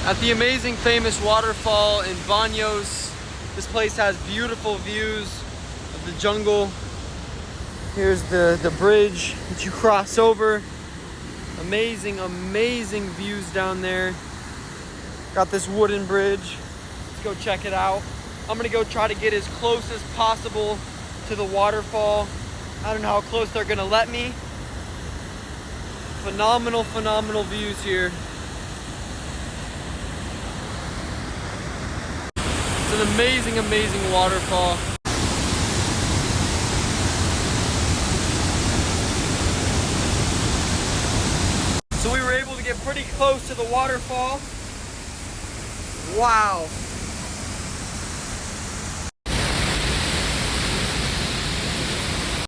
At the amazing famous waterfall in Baños. This place has beautiful views of the jungle. Here's the bridge that you cross over. Amazing, amazing views down there. Got this wooden bridge. Let's go check it out. I'm gonna go try to get as close as possible to the waterfall. I don't know how close they're gonna let me. Phenomenal, phenomenal views here. It's an amazing, amazing waterfall. So we were able to get pretty close to the waterfall. Wow.